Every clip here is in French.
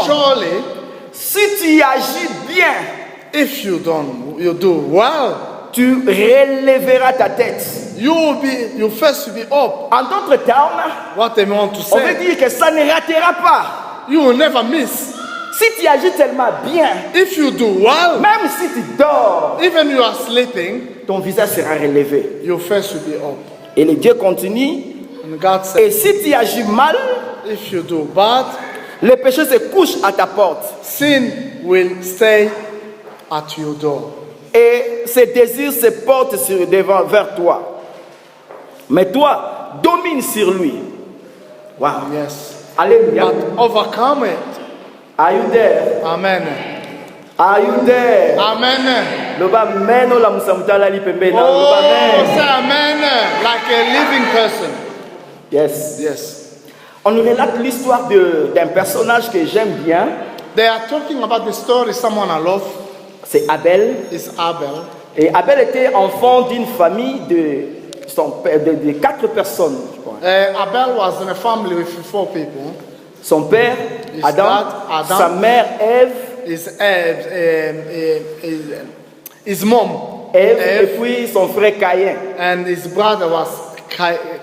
Surely, si tu agis bien, if you do well, tu relèveras ta tête. you first be up. En d'autres termes, What I want to on veut say, dire que ça ne ratera pas. you will never miss. Si tu agis tellement bien, If you do well, même si tu dors, even you are sleeping, ton visage sera relevé. you first be up. Et le Dieu continue. And God Et said, si tu agis mal, if you do bad, le péché se couche à ta porte. sin will stay at your door. Et ses désirs se portent vers toi. Mais toi, domine sur lui. Wow. Yes. Alléluia. But overcome it. Are you there? Amen. Are you there? Amen. Loba meno la musamutala li pembe na Oh, loba men. say amen. Like a living person. Yes. Yes. On nous relate l'histoire d'un personnage que j'aime bien. They are talking about the story someone I love. C'est Abel. Is Abel. Et Abel était enfant d'une famille de 4 personnes, je crois. Abel was in a family with 4 people. Son père, His Adam, dad, Adam. sa mère, Ève, His mom, Ève, et puis son frère Caïn. and his brother was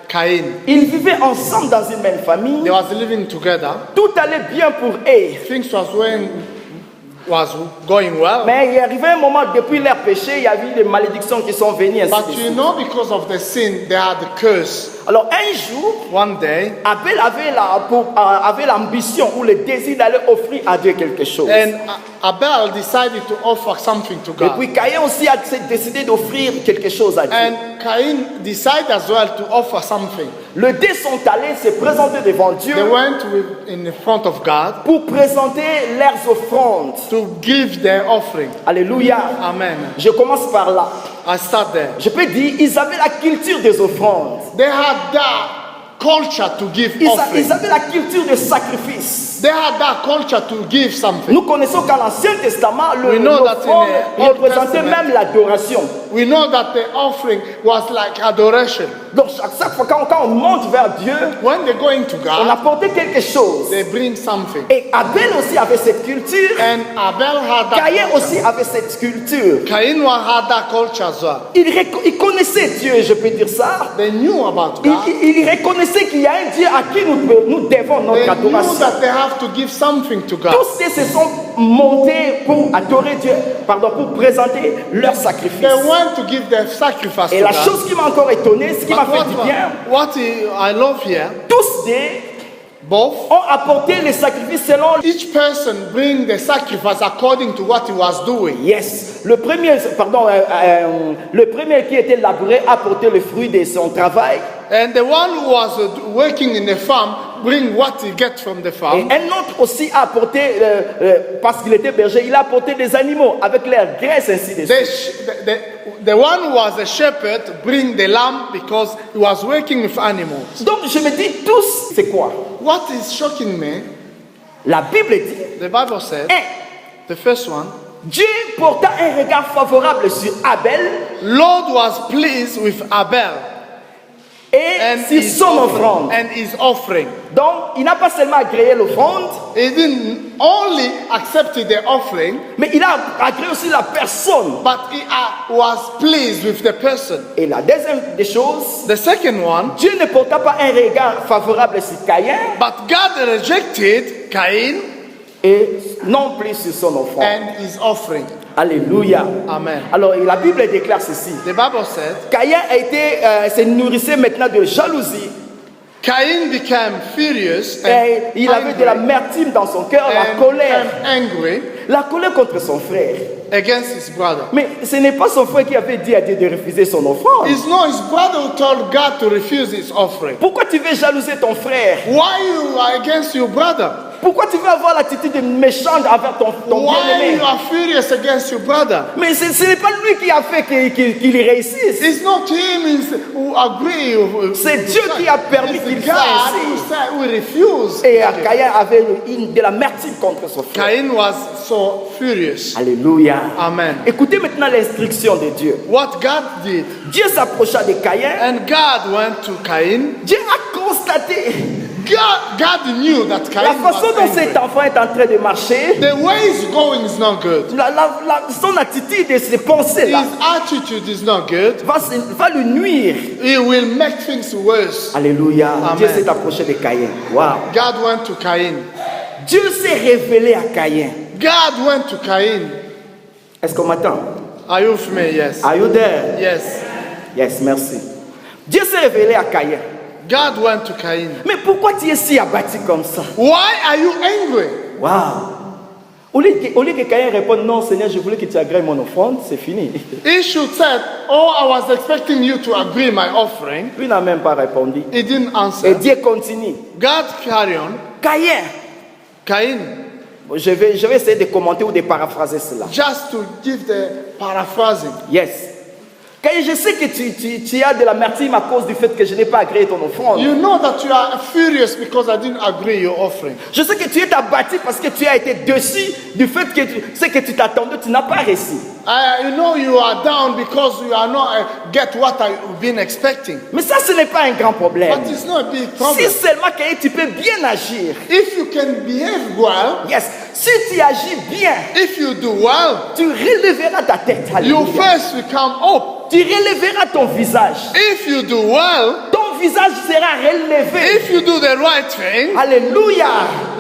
Cain. Ils vivaient ensemble dans une même famille. They was living together. Tout allait bien pour eux. Things was going well. Mais il est arrivé un moment, depuis leur péché, il y a eu des malédictions qui sont venues. Ainsi But de you suite. know, because of the sin, they had the curse. Alors un jour, One day, Abel avait l'ambition ou le désir d'aller offrir à Dieu quelque chose. and Abel decided to offer something to Et God. puis Caïn aussi a décidé d'offrir quelque chose à Dieu. And Cain decided as well to offer something. Les deux sont allés se présenter devant Dieu They went in front of God pour présenter leurs offrandes. to give their offering. Alléluia. Amen. Je commence par là. I start there. Je peux dire, ils avaient la culture des offrandes. They had that culture to give Ils offering. avaient la culture des sacrifices. They had that culture to give something. Nous connaissons qu'à l'Ancien Testament, We know that in l'offrande the Old représentait Testament, même l'adoration. We know that the offering was like adoration. Donc chaque fois quand on monte vers Dieu, When they're going to on God, apportait quelque chose. they bring something. Et Abel aussi avait cette culture. And Abel had that Caïn culture. aussi avait cette culture. Cain had that culture as well. Il connaissait Dieu, je peux dire ça. They knew about Il, God. il- il reconnaissait qu'il y a un Dieu à qui nous devons They notre knew adoration. that they have to give something to God. Tous ceux se sont montés pour adorer Dieu, pour présenter leur sacrifice. They went to give their sacrifice Et to la God. chose qui m'a encore étonné, ce qui m'a But fait du bien, what I love here, tous both, ont apporté les sacrifices selon. each person bring the sacrifice according to what he was doing. Yes, le premier qui était labouré a apporté le fruit de son travail. And the one who was working in the farm bring what he get from the Et farm. un autre aussi a apporté, parce qu'il était berger, il a apporté des animaux avec leur graisse ainsi de suite. The one who was a shepherd bring the lamb because he was working with animals. Donc je me dis tous, c'est quoi? What is shocking me, La Bible dit, the Bible said, the first one, Dieu porta un regard favorable sur Abel Lord was pleased with Abel et sur son offrande. and his offering. Donc il n'a pas seulement agréé l'offrande, He didn't only accepted the offering, mais il a agréé aussi la personne. but he was pleased with the person. Et la deuxième des choses, The second one, Dieu ne porta pas un regard favorable sur Caïn but God rejected Cain et non plus sur son offrande. and his offering. Alléluia. Amen. Alors la Bible déclare ceci. The Bible said, Caïn se nourrissait maintenant de jalousie. Cain became furious Et and il avait de l'amertume dans son cœur, la colère. became angry La colère contre son frère. against his brother. Mais ce n'est pas son frère qui avait dit à Dieu de refuser son offrande. It's not his brother who told God to refuse his offering. Pourquoi tu veux jalouser ton frère? Why you are against your brother? Pourquoi tu veux avoir l'attitude méchante envers ton Why bien-aimé? you are furious against your brother? Mais ce n'est pas lui qui a fait qu'il réussisse. It's not him who agree. C'est Dieu qui a permis qu'il It's soit God ainsi. who said we refuse. Et Caïn avait de l'amertume contre son frère. Cain was so furious. Alléluia. Amen. Écoutez maintenant l'instruction de Dieu. What God did, Dieu s'approcha de Caïn. and God went to Cain. Dieu a constaté God knew that La Cain façon was dont angry. cet enfant est en train de marcher, The way he's going is not good. son attitude et ses pensées là, His attitude is not good. va lui nuire. It will make things worse. Alléluia. Amen. Dieu s'est approché de Caïn. Wow. God went to Cain. Dieu s'est révélé à Caïn. God went to Cain. Est-ce qu'on m'attend? Are you with me? Yes. Are you there? Yes. Yes, merci. Dieu s'est révélé à Caïn. God went to Cain. Mais pourquoi tu es si abattu comme ça? Why are you angry? Wow. Au lieu que Caïn réponde non, Seigneur, je voulais que tu agrées mon offrande, c'est fini. He should say, oh, I was expecting you to agree my offering. Lui n'a même pas répondu. He didn't Et answer. Dieu continue. God carry on. Caïn. Cain, Je vais essayer de commenter ou de paraphraser cela. just to give the paraphrasing. Yes. Caïn, je sais que tu as de l'amertume à cause du fait que je n'ai pas agréé ton offrande. You know that you are furious because I didn't agree your offering. Je sais que tu es abattu parce que tu as été déçu du fait que ce que tu t'attendais, tu n'as pas réussi. You know you are down because you are not get what I've been expecting. Mais ça, ce n'est pas un grand problème. But it's not a big Si problem. seulement Caïn, tu peux bien agir. If you can behave well, Yes. Si tu agis bien, if you do well, tu relèveras ta tête. you Alléluia. first will come up. Tu relèveras ton visage. If you do well, Ton visage sera relevé. if you do the right thing, Alléluia.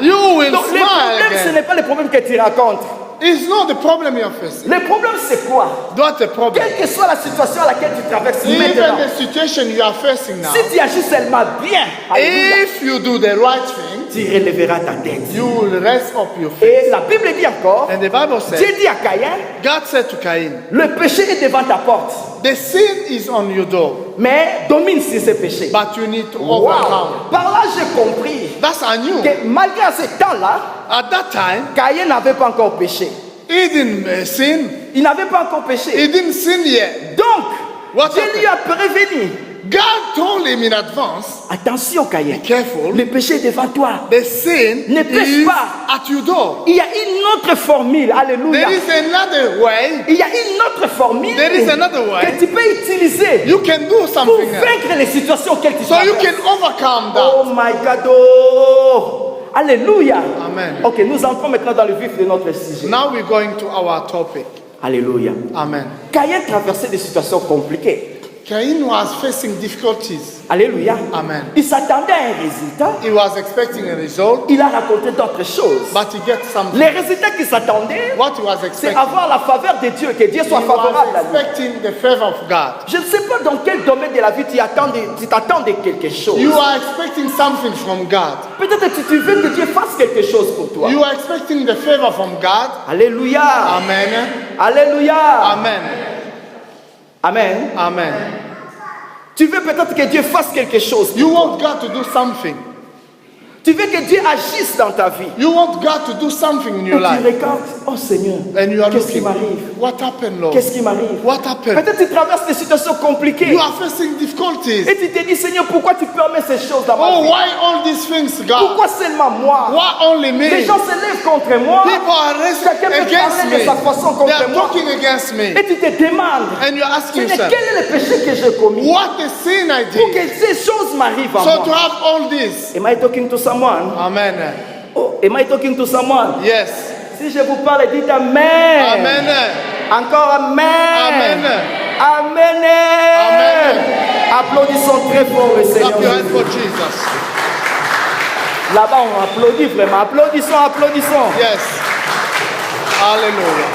you will Donc le smile problème, ce again. n'est pas le problème que tu racontes. It's not the problem you're facing. Le problème, c'est quoi? Not the problem. Quelle que soit la situation à laquelle tu traverses Even maintenant, the situation you are facing now, si tu agis seulement bien, alléluia, if you do the right thing, tu relèveras ta tête. you will raise up your face. Et la Bible dit encore, And the Bible Dieu said, dit à Caïn, God said to Cain, le péché est devant ta porte, the sin is on your door, mais domine sur ce péché. but you need to Wow. overcome. Par là, j'ai compris That's I knew. que malgré ce temps-là, At that time, Caïn n'avait pas encore péché. he didn't sin. Il n'avait pas encore péché. He didn't sin yet. Donc, What Dieu lui a prévenu. God told him in advance, Attention, Caïn. be careful. Le péché est devant toi. The sin Ne pêche is pas. at your door. Il y a une autre formule. Alléluia. There is another way. Il y a une autre formule There is another way. que tu peux utiliser You can do pour something else. vaincre les situations auxquelles tu So you traverses. can overcome Oh that. my God. Oh. Alléluia. Amen. Ok, nous entrons maintenant dans le vif de notre sujet. Now we're going to our topic. Alléluia. Amen. Caïn traversait des situations compliquées. Cain was facing difficulties. Alléluia. Amen. Il s'attendait à un résultat. He was expecting a result, Il a raconté d'autres choses. but he gets something. Les résultats qu'il s'attendait, What he was c'est expecting. avoir la faveur de Dieu, que Dieu He soit favorable à was lui. expecting the favor of God. Je ne sais pas dans quel domaine de la vie tu t'attends de quelque chose. You are expecting something from God. Peut-être que tu veux que Dieu fasse quelque chose pour toi. You are expecting the favor from God. Alléluia. Amen. Alléluia. Amen. Amen. Amen. Tu veux peut-être que Dieu fasse quelque chose. You want God to do something. Tu veux que Dieu agisse dans ta vie. You want God to do something in Et your tu life. regardes, oh Seigneur, And you are qu'est-ce qui looking. m'arrive? What happened, Lord? Qu'est-ce qui m'arrive? What happened? Peut-être tu traverses des situations compliquées. You are facing difficulties. Et tu te dis, Seigneur, pourquoi tu permets ces choses dans ma Oh, vie? why all these things, God? Pourquoi seulement moi? Why only me? Les gens se lèvent contre moi. People are raising Chacun peut against parler de me. sa façon They contre are moi. talking against me. Et tu te demandes, And you're asking Seigneur, yourself, quel est le péché que j'ai commis what the sin I pour did? que ces choses m'arrivent à So to moi? have all this. Am I talking to someone? Amen. Oh, am I talking to someone? Yes. Si je vous parle, dites Amen. Amen. Encore Amen. Amen. Amen. Amen. Applaudissons très fort le Seigneur. Clap your hands for Jesus. Là-bas, on applaudit vraiment. Applaudissons, applaudissons. Yes. Hallelujah.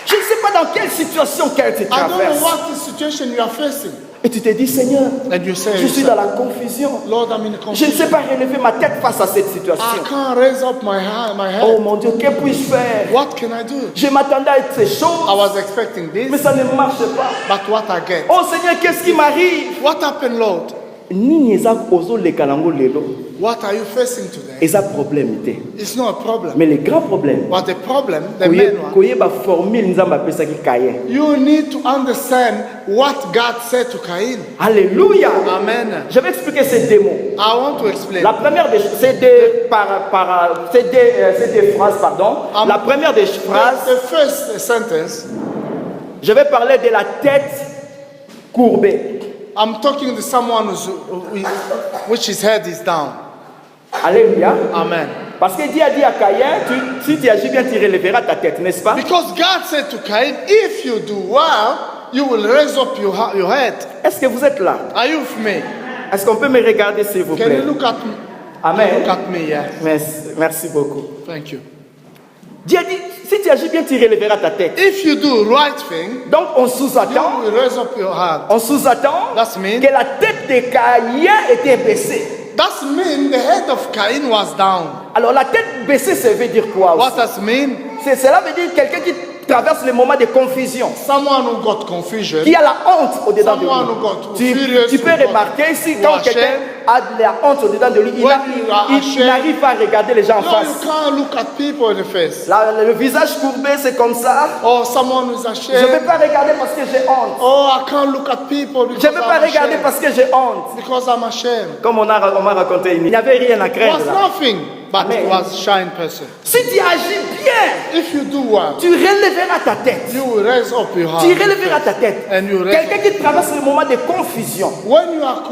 Je ne sais pas dans quelle situation qu'elle te I don't know traverse. what the situation you are facing. Et tu te dis, Seigneur, And you say, je suis dans la confusion. Lord, I'm in Je ne confusion. sais pas relever ma tête face à cette I situation. can't raise up my Oh head. mon Dieu, que puis-je faire? What can I do? Je m'attendais à ces I choses, was expecting mais this, ça ne marche pas. but what I get? Oh Seigneur, qu'est-ce qui m'arrive? What happened, Lord? Nini eza kozoleka nango lelo, What are you facing today? eza problème te. It's not a problem. Mais le grand problème, But the problem, the main one, koyeba formule nzambe apesaki Caïn. you need to understand what God said to Cain. Alléluia. Amen. Je vais expliquer ces deux mots. I want to explain. La première des ces deux phrases, pardon. La première des phrases, The first sentence, je vais parler de la tête courbée. I'm talking to someone which his head is down. Alléluia. Amen. Parce que Dieu a dit à Caïn, si tu agis bien, tu relèveras ta tête, n'est-ce pas? Because God said to Cain, if you do well, you will raise up your head. Est-ce que vous êtes là? Are you with me? Est-ce qu'on peut me regarder, s'il vous Can plaît? you look at me? Amen. Look at me, yeah. Merci beaucoup. Thank you. Dieu a dit, si tu agis bien, tu relèveras ta tête. If you do right thing, Donc on you sous-attend, will raise up your head. That mean- que la tête de Caïn était baissée. That means the head of Cain was down. Alors la tête baissée, ça veut dire quoi What aussi? does mean? Cela veut dire quelqu'un qui traverse les moments de confusion, Someone who got confusion. qui a la honte au-dedans de Someone who got lui. furious, Tu peux who got- remarquer ici, who quand are quelqu'un ashamed. a de la honte au-dedans de lui, When you are il ashamed. n'arrive pas à regarder les gens en No, you face. can't look at people in the face. Le visage courbé, c'est comme ça. Or someone who's Je ne ashamed. peux pas regarder parce que j'ai honte. Oh, I can't look at people because Je ne peux pas I'm regarder ashamed. parce que j'ai honte. Because I'm ashamed. Comme on m'a raconté, il n'y avait rien à It craindre was là. nothing, but Amen. it was shy person. Si tu agis bien, If you do well, tu relèveras ta tête. you will raise up your Tu heart. relèveras ta tête. And you raise Quelqu'un qui traverse le moment de confusion, When you are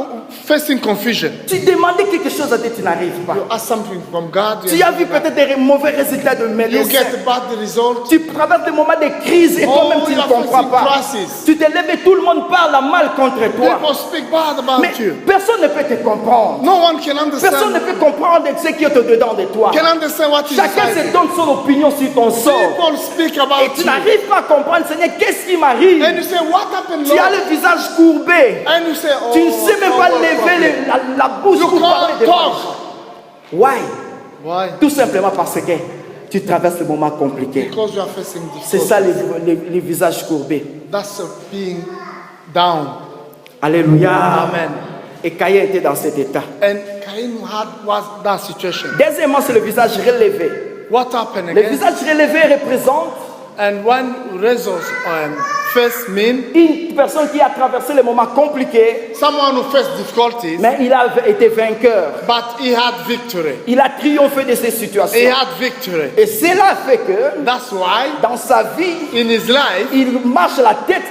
facing confusion, tu demandais quelque chose à Dieu, tu n'arrives pas. you ask something from God. Tu as vu peut-être des mauvais résultats de You médecins. get bad result. Tu traverses des moments de crise et Oh, toi-même tu you ne are comprends facing pas. crisis. Tu te lèves et tout le monde parle mal contre toi. People speak bad about Mais you. personne ne peut te comprendre. No one can Personne ne understand. peut comprendre ce qui est au-dedans de toi. Can understand what is Chacun inside. se donne son opinion sur ton sort. People speak Et about tu you, n'arrives pas à comprendre, Seigneur, qu'est-ce qui m'arrive? and you say, "What happened, Tu as Lord?" le visage courbé. And you say, "Oh, Tu ne sais même oh, pas what lever problem?" la bouche You pour parler can't devant talk. les gens. Why? Why? Tout simplement parce que tu traverses le moment compliqué. Because you are facing C'est difficulty. ça les visages courbés. That's being down. Alléluia. Amen. Et Caïn était dans cet état. And Cain was that situation. Deuxièmement, c'est le visage relevé. What happened Le again? visage relevé représente And when results face mean une personne qui a traversé les moments compliqués, someone who faced difficulties, mais il a été vainqueur. but he had victory. Il a triomphé de ces He situations. had victory. Et cela fait que That's why dans sa vie, in his life, il marche la tête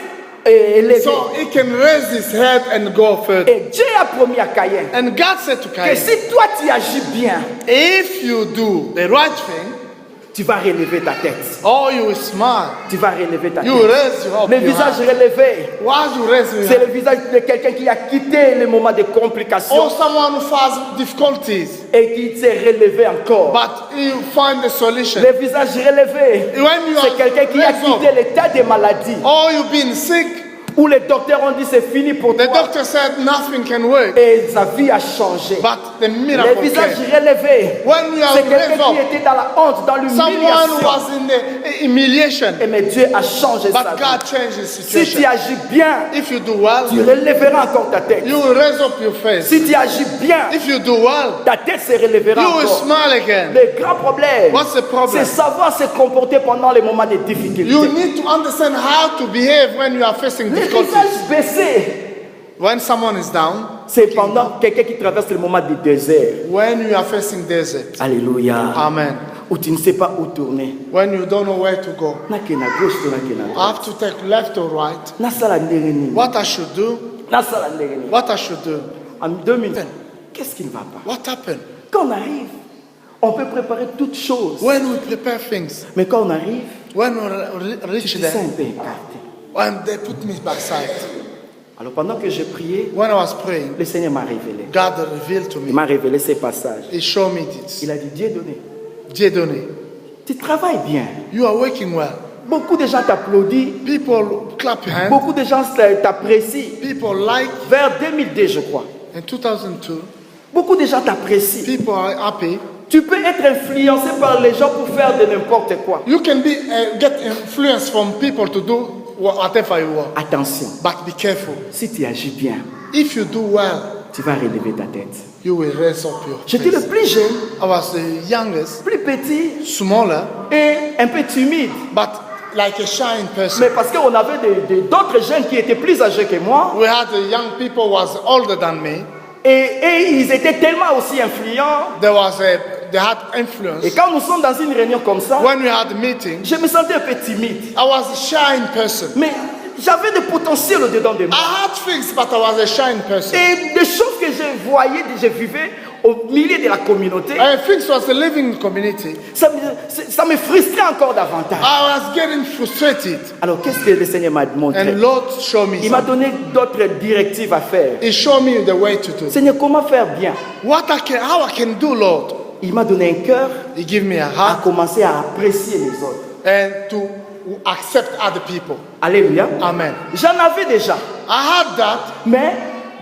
élevée. so he can raise his head and go further. Et Dieu a promis à Caïn And God said to que Cain, si toi tu agis bien, if you do the right thing, tu vas relever ta tête. or you will smile, Tu vas relever ta you will tête. raise your, up Le your visage hand. relevé, While you raise your c'est hand, le visage de quelqu'un qui a quitté les moments de complications or someone who has difficulties, et qui s'est relevé encore. but you find the solution. Le visage relevé, When you c'est quelqu'un qui a raised up, quitté l'état de maladie or you've been sick, où les docteurs ont dit c'est fini pour the toi doctor said nothing can work, et sa vie a changé. but the Le miracle visage came. relevé, When you are c'est quelqu'un raised up, qui était dans la honte, dans someone who l'humiliation. was in the humiliation, Et mais Dieu a changé sa but vie. God changed his Si tu situation. agis bien, If you do well, tu relèveras encore ta tête. you will raise up your face. Si tu agis bien, If you do well, ta tête se relèvera you will encore. smile again. Le grand problème, What's the problem? c'est savoir se comporter pendant les moments de difficulté. You need to understand how to behave when you are facing Le difficulties. visage baissé, When someone is down, c'est pendant quelqu'un qui traverse le moment du désert. when you are facing desert. Alléluia. Amen. Où tu ne sais pas où tourner. When you don't know where to go. Na ke na gauche, to na ke na I droite. have to take left or right. Nasala ndenge nini? What I should do, Nasala ndenge nini? what I should do. En 2020, qu'est-ce qui ne va pas? What happened? Quand on arrive, on peut préparer toutes choses. When we prepare things, Mais quand on arrive, when we reach tu te sens there, un peu écarté. when they put me backside. Alors pendant que j'ai prié, When I was praying, le Seigneur m'a révélé. God revealed to Il me. m'a révélé ces passages. He showed me this. Il a dit, Dieu donné, Dieudonné, tu travailles bien. you are working well. Beaucoup de gens t'applaudissent. People clap your hands. Beaucoup de gens t'apprécient. People like. Vers 2002, je crois. In 2002, Beaucoup de gens t'apprécient. people are happy. Tu peux être influencé par les gens pour faire de n'importe quoi. You can be get influence from people to do whatever you want. Attention, But be careful. si tu agis bien, If you do well, tu vas relever ta tête. you will raise up your J'étais le face. plus jeune, I was the youngest, plus petit smaller, et un peu timide. but like a shy person. Mais parce qu'on avait d'autres jeunes qui étaient plus âgés que moi We had the young people was older than me. et ils étaient tellement aussi influents. They had influence. Et quand nous sommes dans une réunion comme ça, When we had a meeting, je me sentais un peu timide. I was a shy person. Mais j'avais des potentiels au-dedans de moi. I had things, but I was a shy person. Et des choses que je voyais, je vivais au milieu de la communauté, I think it was a living community. ça me frustrait encore davantage. I was getting frustrated. Alors, qu'est-ce que le Seigneur m'a montré? And Lord showed me Il m'a something. donné d'autres directives à faire. He showed me the way to do. Seigneur, comment faire bien? How I can do, Lord. Il m'a donné un cœur He gave me a à heart commencer à apprécier les autres. and to accept other people. Alléluia. Amen. J'en avais déjà. I had that. Mais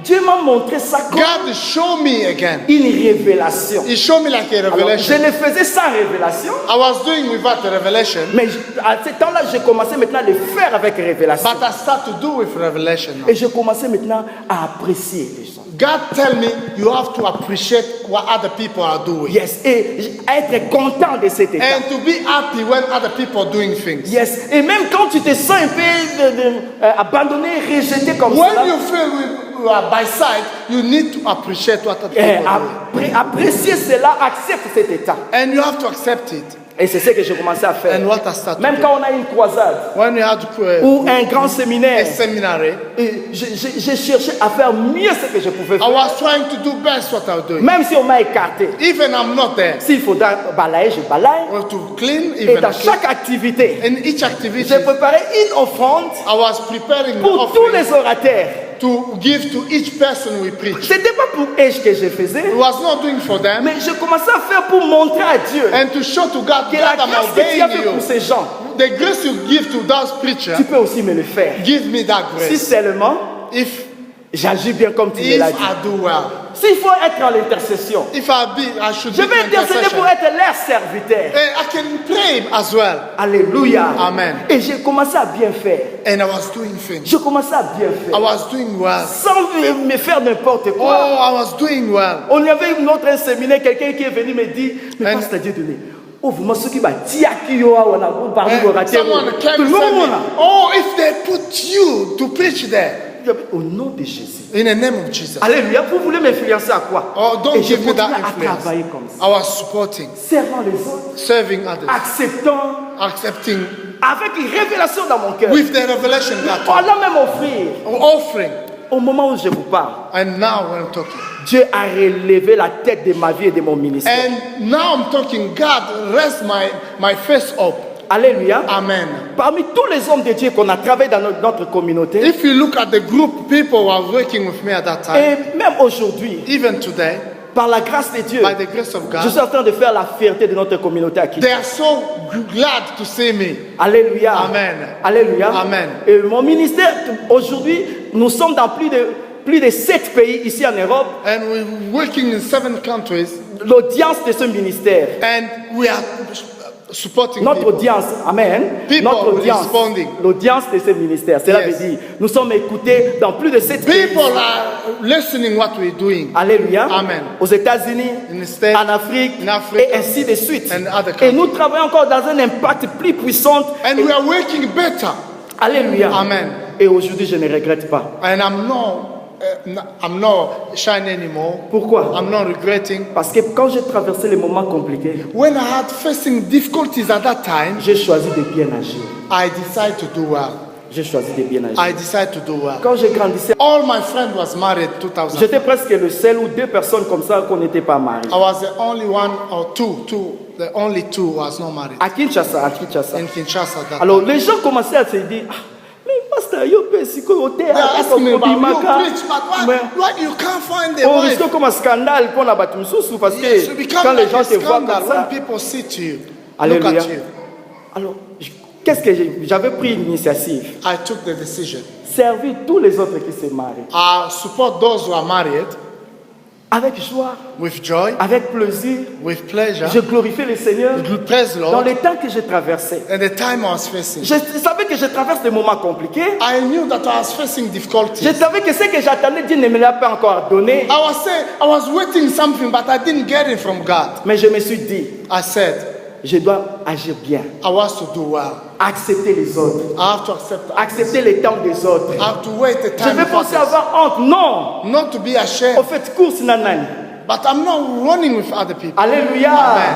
Dieu m'a montré ça comme God showed me again. une révélation. He showed me like a Alors, je revelation. le faisais sans révélation. I was doing without a revelation, Mais à ce temps-là, j'ai commencé maintenant à le faire avec révélation. but I start to do with revelation now. Et je commençais maintenant à apprécier les gens. God tell me you have to appreciate what other people are doing. Yes. Et être content de cet état. And to be happy when other people are doing things. Yes. Et même quand tu te sens un peu abandonné, rejeté comme When ça, you feel you are by side, you need to appreciate what other people are doing. apprécier cela, accepte cet état. And you have to accept it. Et c'est ce que j'ai commencé à faire. And what I started Même to quand on a une croisade do. When we had ou un grand a séminaire, seminary, et j'ai cherché à faire mieux ce que je pouvais I faire. was trying to do best what I was doing. Même si on m'a écarté. Even I'm not there. S'il faudra balayer, je balaye. Or to clean, Et even dans I clean. chaque activité, In each activity, j'ai préparé une offrande I was preparing pour tous les orateurs. to give to each person we preach. Ce n'était pas pour eux que je faisais, It was not doing for them, mais je commençais à faire pour montrer à Dieu and to show to God, que la God, I'm grâce que tu as obeying fait pour you. ces gens, The grace you give to those preachers, tu peux aussi me le faire. give me that Si grace. seulement If j'agis bien comme tu me if l'as dit. I do well, S'il faut être en intercession, if I should je be vais intercéder intercession, pour être leur serviteur. I can pray as well. Alléluia. Amen. Et j'ai commencé à bien faire. And I was doing things. Je commençais à bien I faire. was doing well. Sans me faire n'importe Oh, quoi. I was doing well. On y avait une autre séminaire, quelqu'un qui est venu me dire, mais And- pasteur Dieu donné. Oh, vous m'avez qui va dire qui on a parlé And au raté. someone Tout came le and said, monde me, là. oh, if they put you to preach there, Au nom de Jésus. in the name of Jesus. Alléluia. Vous voulez m'influencer à quoi? Oh, don't Et j'ai give me that continué à influence. travailler comme ça. I was supporting, Servant les autres, serving others, acceptant, accepting avec une révélation dans mon cœur. with the revelation God On told l'a même offrir. offering. Au moment où je vous parle, And now when I'm talking, Dieu a relevé la tête de ma vie et de mon ministère. and now I'm talking, God rest my face up. Alléluia. Amen. Parmi tous les hommes de Dieu qu'on a travaillé dans notre communauté, If you look at the group people who are working with me at that time, et même aujourd'hui, even today, par la grâce de Dieu, by the grace of je God, suis en train de faire la fierté de notre communauté à qui. they are so glad to see me. Alléluia. Amen. Alléluia. Amen. Et mon ministère, aujourd'hui, nous sommes dans plus de 7 pays ici en Europe. And we're working in 7 countries, L'audience de ce ministère, and we are supporting notre people. audience, amen, People notre audience, responding. l'audience de ce ministère, cela Yes. veut dire, nous sommes écoutés dans plus de 7 pays. People are listening what we're doing. Alléluia. Amen. Aux États-Unis, In the States, en Afrique, in Africa, et ainsi de suite. and other Et countries. nous travaillons encore dans un impact plus puissant. And we are working better. Alléluia. Amen. Et aujourd'hui, je ne regrette pas. And I'm not shying anymore. Pourquoi? I'm not regretting. Parce que quand j'ai traversé les moments compliqués, When I had facing difficulties at that time, j'ai choisi de bien agir. I decided to do well. J'ai choisi de bien agir. I decided to do well. Quand j'ai grandissé, All my friends was married 2000. j'étais presque le seul ou 2 personnes comme ça qu'on n'était pas mariés. I was the only one or two, the only two was not married À Kinshasa, à Kinshasa. in Kinshasa. That Alors les gens commençaient à se dire, ah, mais pasteur, yo peux si côté they are asking me about you preach, but why you can't find a on wife? risque comme un scandale pour la bâtiment sous parce Yes, you que become quand les like gens a te voient scandal comme when ça. people see to you, look Alléluia. at you. Alors, qu'est-ce que j'avais pris une initiative? I took the decision. Servir tous les autres qui se marient. I support those who are married Avec joie, with joy, avec plaisir. with pleasure, Je glorifie le Seigneur praise dans Lord. les temps que j'ai traversés. And the time I was facing, Je savais que je traverse des moments compliqués. I knew that I was facing Je difficulties. savais que ce que j'attendais, Dieu ne me l'a pas encore donné. I was waiting something, but I didn't get it from God. Mais je me suis dit, I said, je dois agir bien. I was to do well. Accepter les autres. I have to accept. Accepter les temps des autres. I have to wait the Je time. vais for penser others. avoir honte. Non. Not to be Au ashamed, fait, course nanani. but I'm not running with other people. Alléluia. Amen.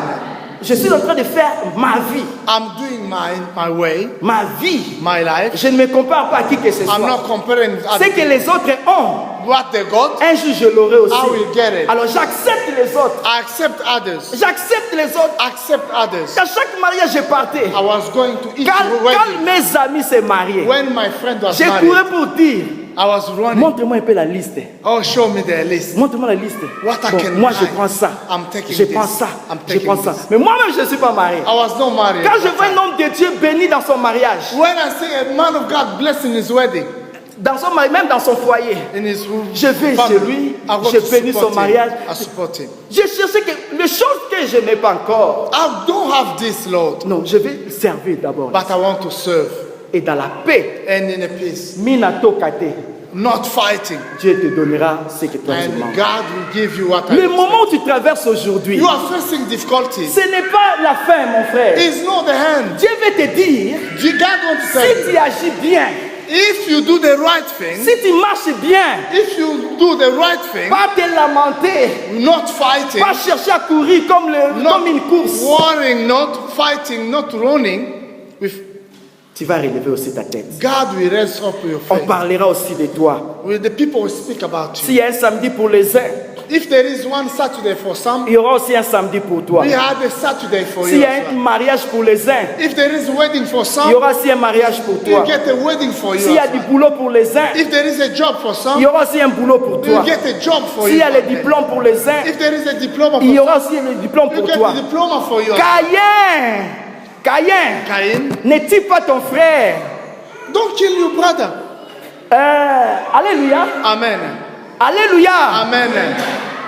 Je suis en train de faire ma vie. I'm doing my way, Ma vie. my life. Je ne me compare pas à qui que ce I'm soit. not comparing with Ce other que les autres ont, what they got. un jour je l'aurai aussi. I will get it. Alors j'accepte les autres. I accept others. J'accepte les autres. Accept others. À chaque mariage, je partais. I was going to eat Quand wedding. mes amis se mariaient, When my friend was j'ai married, couru pour dire, I was running. montre-moi un peu la liste. Oh, show me the list. Montre-moi la liste. What I Bon, can moi, je buy. prends ça. I'm taking Je this. prends ça. I'm Je taking prends ça. this. Mais moi-même, je ne suis pas marié. I was not married. Quand je vois un homme de Dieu béni dans son mariage, When I see a man of God blessed in his wedding, dans son mari, même dans son foyer, in his je vais family, chez lui, I go je to bénis support son him. mariage. I support him. J'ai cherché les choses que je n'ai pas encore. I don't have this, Lord, Non, je vais servir d'abord. but I want to serve Et dans la paix, and in a peace, Minato Kate, not fighting. Dieu te donnera ce que toi tu And manques. God will give you what I Le expect. moment où tu traverses aujourd'hui, You are facing difficulties. ce n'est pas la fin, mon frère. It's not the end. Dieu veut te dire, God wants to say, si tu agis bien, if you do the right thing, si tu marches bien, if you do the right thing, pas te lamenter, not fighting, pas chercher à courir comme not une course, worrying, not fighting, not running, with tu vas relever aussi ta tête. God will raise up your On faith. parlera aussi de toi. Will the people will speak about you. S'il y a un samedi pour les uns, If there is one Saturday for some, il y aura aussi un samedi pour toi. we had a Saturday for S'il you. y a un mariage pour les uns, If there is a wedding for il y some, aura aussi un mariage pour you toi. get a wedding for you. S'il y a du boulot pour les uns, If there is a job for il some, y aura aussi un boulot pour you toi. get a job for S'il you. y a les diplômes pour les uns, If there is a diploma il y for aura aussi le diplôme some, you pour get toi. a diploma for you. Caïn, Cain, ne tue pas ton frère. don't kill your brother. Alléluia. Amen. Alléluia. Amen.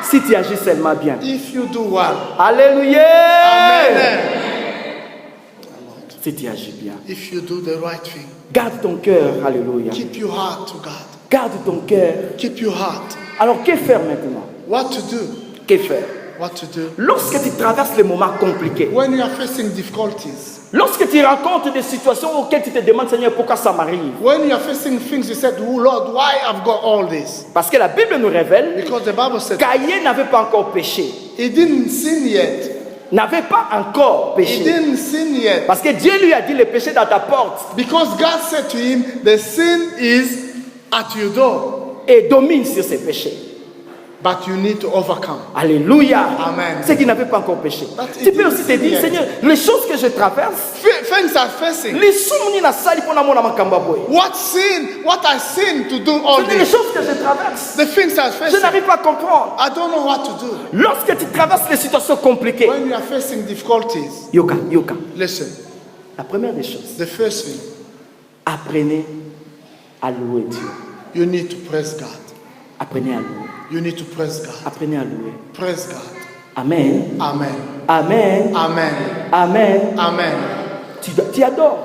Si tu agis seulement bien. If you do well. Alléluia. Amen. Si tu agis bien. If you do the right thing. Garde ton cœur. Alléluia. Keep your heart to God. Garde ton cœur. Keep your heart. Alors, que faire maintenant? What to do? Que faire? What to do? Lorsque tu traverses les moments compliqués, When you are facing difficulties. lorsque tu rencontres des situations auxquelles tu te demandes, Seigneur, pourquoi ça m'arrive? When you are facing things, you said, oh Lord, why I've got all this? Parce que la Bible nous révèle, Because the Bible said Caïn n'avait pas encore péché. he didn't sin yet. N'avait pas encore He péché. didn't sin yet. Parce que Dieu lui a dit, le péché dans ta porte Because God said to him, the sin is at your door. et domine sur ses péchés. But you need to overcome. Alléluia. Amen. Ceux qui n'avaient pas encore péché. But Tu it peux aussi te is dire, yet. Seigneur, les choses que je traverse, Things are facing. les souvenirs na sali pour na mona makamba boy. What I sin to do all C'est les this? choses que je traverse. The things I Je facing. n'arrive pas à comprendre. I don't know what to do. Lorsque tu traverses les situations compliquées, When you are facing difficulties, yoka, listen. la première des choses, The first thing, apprenez à louer Dieu. you need to praise God. Apprenez à louer. You need to praise God. Apprenez à louer. Praise God. Amen. Amen. Amen. Amen. Amen. Amen. Tu adores.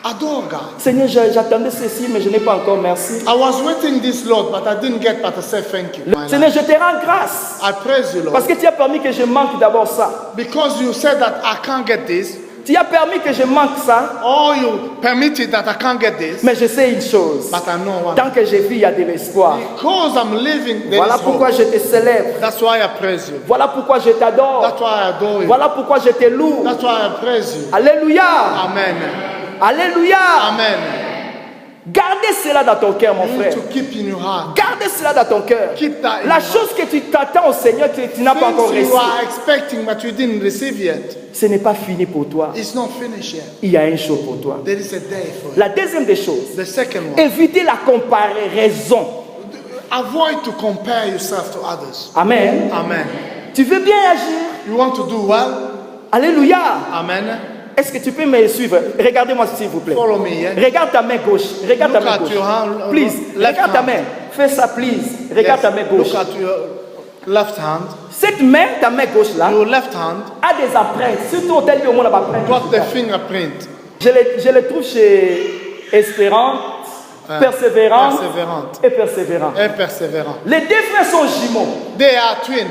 Adore God. Seigneur, j'attendais ceci, mais je n'ai pas encore. Merci. I was waiting this, Lord, but I didn't get, but I said thank you. Seigneur, je te rends grâce. I praise you, Parce Lord. que tu as permis que je manque d'abord ça. Because you said that I can't get this, Tu as permis que je manque ça. or you permitted that I can't get this, Mais je sais une chose. but I know one. Tant que je vis, il y a de l'espoir. Because I'm living, there Voilà is pourquoi hope. je te célèbre. That's why I praise you. Voilà pourquoi je t'adore. That's why I adore you. Voilà pourquoi je te loue. That's why I praise you. Alléluia. Amen. Alléluia. Amen. Gardez cela dans ton cœur, mon You frère. need to keep in your heart. Gardez cela dans ton cœur. Keep that in La your chose que tu t'attends au Seigneur, que tu n'as pas encore Things reçu, you are expecting but you didn't receive yet, ce n'est pas fini pour toi. it's not finished yet. Il y a un jour pour toi. There is a day for it. La deuxième des choses, The second one, évitez la comparaison. avoid to compare yourself to others. Amen. Amen. Tu veux bien agir. You want to do well? Alléluia. Amen. Est-ce que tu peux me suivre? Regardez-moi s'il vous plaît. Follow me, yeah? Regarde ta main gauche. Regarde ta Look main at gauche. your hand, Please. left Regarde ta hand. main. Fais ça, please. Regarde ta main Yes. gauche. Look at your left hand. Cette main, ta main gauche là, Your left hand a des empreintes. Surtout au tel que mon empreinte. got the fingerprint. Je les trouve chez Espérance, Persévérance Perseverant. et Persévérant. And perseverant. Les deux frères sont jumeaux. They are twin.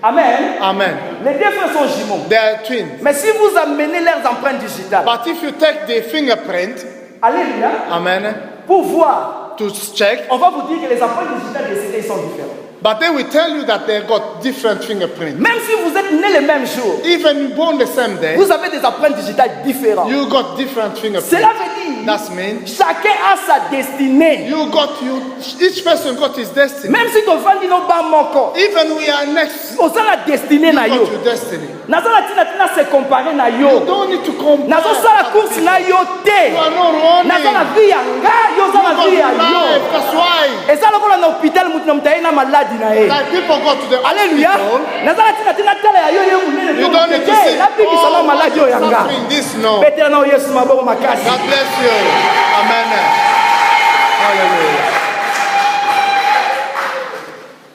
Amen. Amen. Les deux frères sont jumeaux. They are twins. Mais si vous amenez leurs empreintes digitales, But if you take the fingerprint, alléluia, amen, pour voir, to check, on va vous dire que les empreintes digitales décédées sont différentes. But they will tell you that they got different fingerprints. Même si vous êtes nés le même jour, Even you born the same day, vous avez des empreintes digitales différentes. you got different fingerprints. Cela veut dire That means chacun a sa destinée. each person got his destiny. Même si tu vas dire non, pas mon corps, Even we are next, vous avez la destinée you na yo. got your destiny. Nazala tina se comparer na You yo. don't need to compare. Nazo sala other course people. na yo You te. are not running. Nazala vie ya nga, yo You zala got vie ya life. yo. That's why. Eza lokola na hôpital mutu na mutaye na maladi na ye. Like people go to the Alléluia. hospital. Nazala tina tala ya yo ye munene. You don't need to say, La bibi sana oh, maladi yo I'm yanga. suffering this. No. Betela na Yesu maboko makasi. God bless you. Amen. Hallelujah.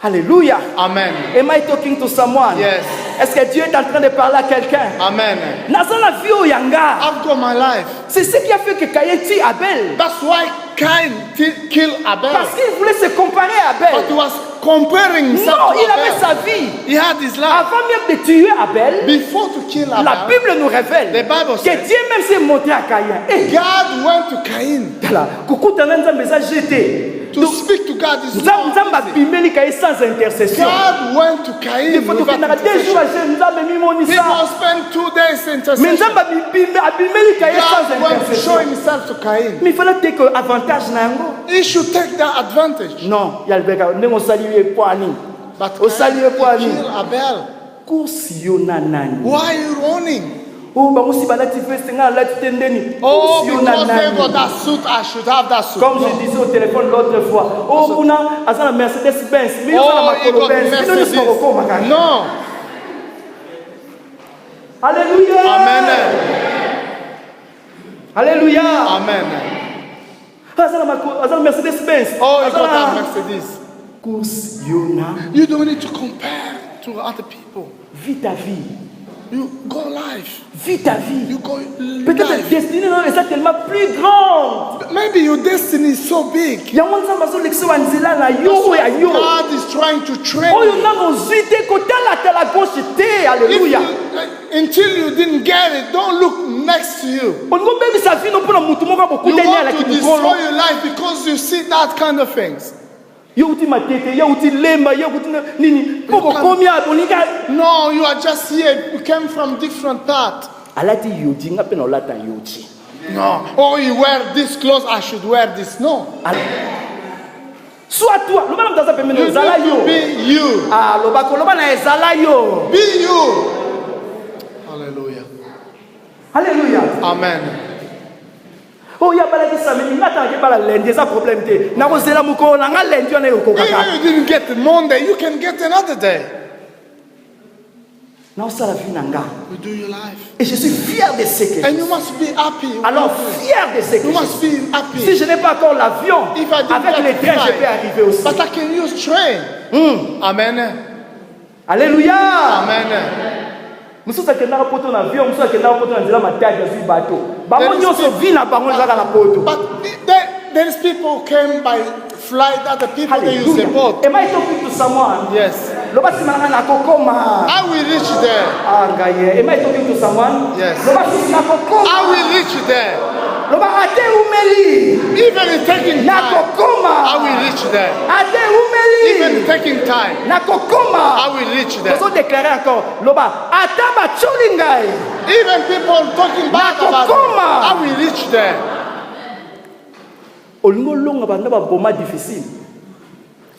Alléluia. Amen. Am I talking to someone? Yes. Est-ce que Dieu est en train de parler à quelqu'un? Amen. Nazala vie yo yanga. I've got my life. C'est ce qui a fait que Caïn tue Abel. That's why Cain killed Abel. Parce qu'il voulait se comparer à Abel. But he was comparing himself Non, to il avait Abel. sa vie. He had his life. Avant même de tuer Abel, Before to kill la Abel, Bible nous révèle The Bible que says- Dieu même s'est montré à Caïn. Et God went to Cain kukutana nzambe eza jeté. to speak to God. Is Nzambe not easy. abimeli Caïn sans intercession. God went to Cain Il faut without tokendaka 2 jours intercession. aje nzambe mimonisa. People spend 2 days Mais intercession. nzambe abimeli Caïn sans God went to show intercession. himself to Cain. Mais il fallait take avantage na yango. He should take that advantage. Non, yalbeka ndenge osali ye poani. But Osali Cain ye poani. killed Abel. Kursi yo na nani? Why are you running? Oh, bamusi balati veste nga alati tendeni. Oh, Kursi yo na because they nani? got that suit, I should have that suit. Comme No. je disais au téléphone l'autre fois, oh, kuna azala Mercedes-Benz, mais yo Oh, na he got Mercedes-Benz, mais Mercedes. nous sommes makaka. No. Alléluia. Amen. Alléluia. Amen. Azala Mercedes-Benz. Oh, you got that Azala Mercedes. course yona, You don't need to compare to other people. vis ta vie. You go life. Vis ta vie. You go Peut-être ta life. destinée est tellement plus grande. Maybe your destiny is so big. Yango nzambe azolekisa wa nzela na yo ya yo. God is trying to train Oyo you. nano ozwi te kotala gauche te. If Alléluia. until you didn't get it, don't look next to you. Olingo bebisa vino mpona mutu moko You bokutani want ala to kimikolo. destroy your life because you see that kind of things. Yo uti matete, yo uti lemba, yo uti nini. Poko komi abonika. No, you are just here. You came from different path. Alati yoti nga pena olata yoti. No. Oh, you wear this clothes, I should wear this. No. Soit toi, loba na mtaza pembeni You ezala need to yo. be you. Ah, loba koloba na ezala yo. Be you. Hallelujah. Alléluia. Amen. Oh ya bala ki samedi ngata ke bala lendi eza problème te. Na ko zela muko na nga lendi ona yo kokaka. Even if you didn't get it Monday, you can get another day. Na osala vie na nga. You do your life. Et je suis fier de ce que. And you must be happy. Alors fier de ce que. You must be happy. Si je n'ai pas encore l'avion, If I didn't avec get les to trains fly, je peux arriver aussi. But I can use train. Amen. Alléluia. Amen. Mususu akendaka poto na avion, mususu akendaka poto na nzela matadi azwi bato. Bango There is nyonso vi na bango ezaka na poto. But there is people who came by flight, other people they use the Hallelujah. boat. Am I talking to someone? Yes. Loba simanga na kokoma. I will reach there. Ah ngaye. Am I talking to someone? Yes. Loba simanga kokoma. I will reach there. Loba ate umeli. Even if taking Na time, kokoma. I will reach there. Ate umeli. Even taking time, Na kokoma. I will reach there. Ozo déclarer encore. Loba ata ba cholingai. Even people talking bad about Nakokoma. me, I will reach there. Olingo longa banda ba boma difficile.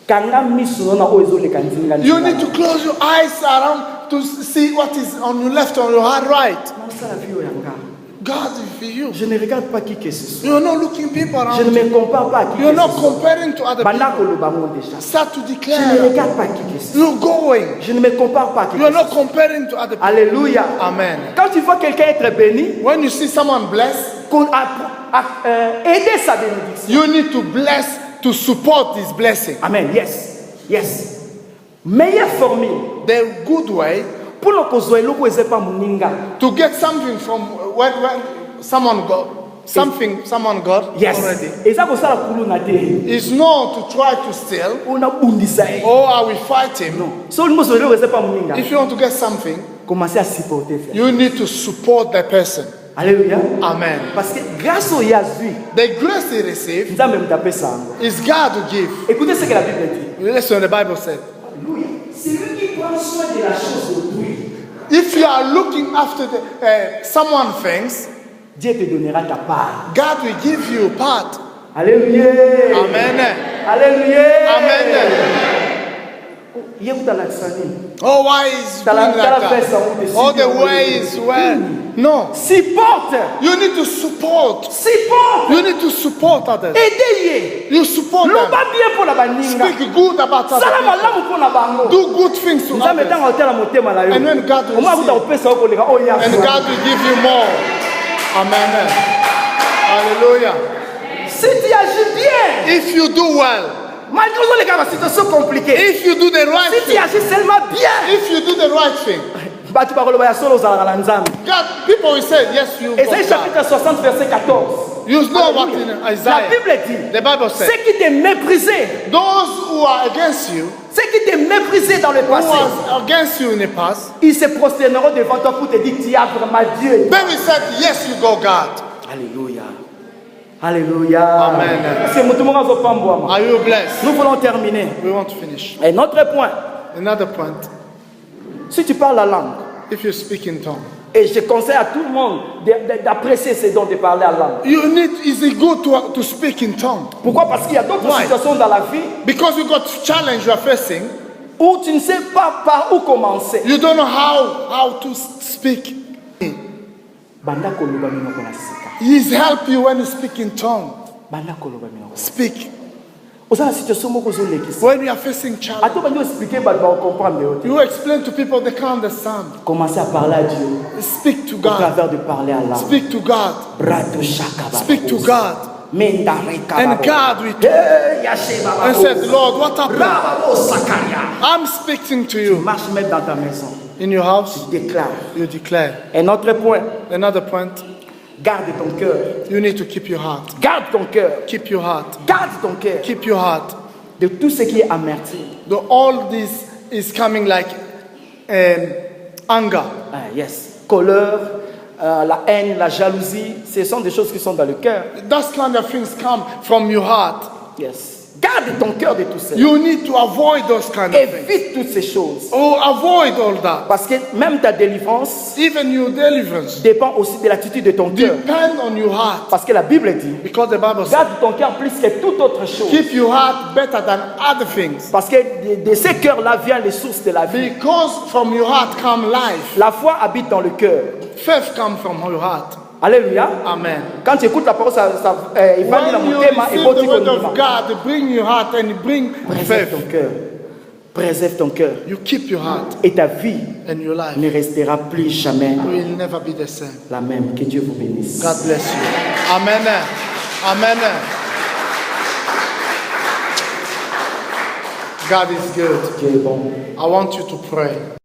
Kanga miso na ozo le kanzinga. You need to close your eyes around to see what is on your left, on your right. Masala vio yanga. God is for you. Je ne regarde pas qui que ce soit. You're not looking people Je ne around. me compare pas à qui You're que not ce soit. comparing to other Banda people. koloba mo déjà. Start to Je ne declare. regarde pas qui que ce soit. You're going. Je ne me compare pas à qui que You're ce soit. not comparing to other people. Alléluia. Amen. Quand tu vois quelqu'un être béni, When you see someone blessed, aider sa bénédiction. you need to bless to support this blessing. Amen. Yes. Yes. Meilleure formule The good way pour le kozwa eloko ezepa muninga. to get something from when someone got something someone got Yes. already Eza kosala kulu na te. is not to try to steal Ona bundisa ye. or I will fight him. So ni moso eloko ezepa muninga. If you want to get something, Commencez à supporter. Frère. you need to support the person. Alléluia. Amen. Parce que grâce au Yazui, The grace he received nzambe mtapesa yango. is God to give. Écoutez ce que la Bible dit. Listen, the Bible said. Alléluia. C'est lui qui prend soin de la chose d'autrui. If you are looking after someone things, Dieu te donnera ta part. God will give you part. Alléluia. Amen. Alléluia. Amen. Yéhouta l'accent. Oh, why is T'as la- doing t'as la like fesse en haut that? dessus, All the on ways where no, Supporte. you need to support. Supporte. You need to support others. Aidez-les. You support them. Loba bien pour la baninga. Speak good about Sala others. malamu pour na bango. Do good things to Nzambe others, tanga otela motema na yo. And when God will Oma see. kuta upesa oko leka oya. and God will give you more. Amen. Hallelujah. Si tu agis bien, If you do well, malgré les cas de situation compliquée, if you do the right si tu thing, agis seulement bien, if you do the right thing, batu bakoloba ya solo ozalaka na Nzambe. God, people will say, yes, you Ésaïe got God. chapitre 60 verset 14. You know what in La Isaiah, Bible dit, the Bible says, ceux qui te méprisaient, those who are against you, ceux qui te méprisaient dans le who passé, was against you in the past, ils se prosterneront devant toi pour te dire tu as vraiment Dieu. then we said, yes, you got God. Alléluia. Alléluia. Amen. C'est mon tour à Zopamboama. Are you blessed? Nous voulons terminer. We want to finish. Un autre point. Another point. Si tu parles la langue, If you speak in tongue, et je conseille à tout le monde d'apprécier ce dons, de parler à la langue. you need, is it good to speak in tongue? Pourquoi? Parce qu'il y a d'autres Why? situations dans la vie Because you got challenge you are facing. où tu ne sais pas par où commencer. You don't know how to speak. Banda koloba minoko na sika. He's help you when you speak in tongue. Banda koloba minoko. Speak. Oza na situation moko zo lekisa. When you are facing challenge, Ato bandi expliquer ba comprendre yote. you explain to people they can't understand. Commencez à parler à Dieu Speak to au God. travers de parler à l'âme. Speak to God. Brato shaka ba. Speak to God. Menda reka. And God will talk. Yashe baba. And said, Lord, what happened? Bravo Sakaria. I'm speaking to you. Marche mettre dans ta maison. In your house, Déclare. you declare. Un autre point. Another point, Garde ton cœur. you need to keep your heart. Garde ton cœur. Keep your heart. Garde ton cœur. Keep your heart. De tout ce qui est amertume. All this is coming like anger. Ah, yes. Colère, la haine, la jalousie, ce sont des choses qui sont dans le cœur. Those kind of things come from your heart. Yes. Garde ton cœur de tout ça. You need to avoid those kind of things. Évite toutes ces choses. Oh, avoid all that. Parce que même ta délivrance Even your deliverance dépend aussi de l'attitude de ton cœur. depend on your heart. Parce que la Bible dit, Because the Bible says, garde ton cœur plus que toute autre chose. keep your heart better than other things. Parce que de ces cœurs-là viennent les sources de la vie. Because from your heart come life. La foi habite dans le cœur. Faith comes from your heart. Alléluia. Amen. Quand tu écoutes la parole, il va dire When you mon thème et receive votre the word économie. of God, bring your heart and bring Préserve faith. ton cœur. Préserve ton cœur. You keep your heart Et ta vie and your life ne restera plus jamais will never be the same. la même. Que Dieu vous bénisse. God bless you. Amen. Amen. God is good. Dieu est bon. I want you to pray.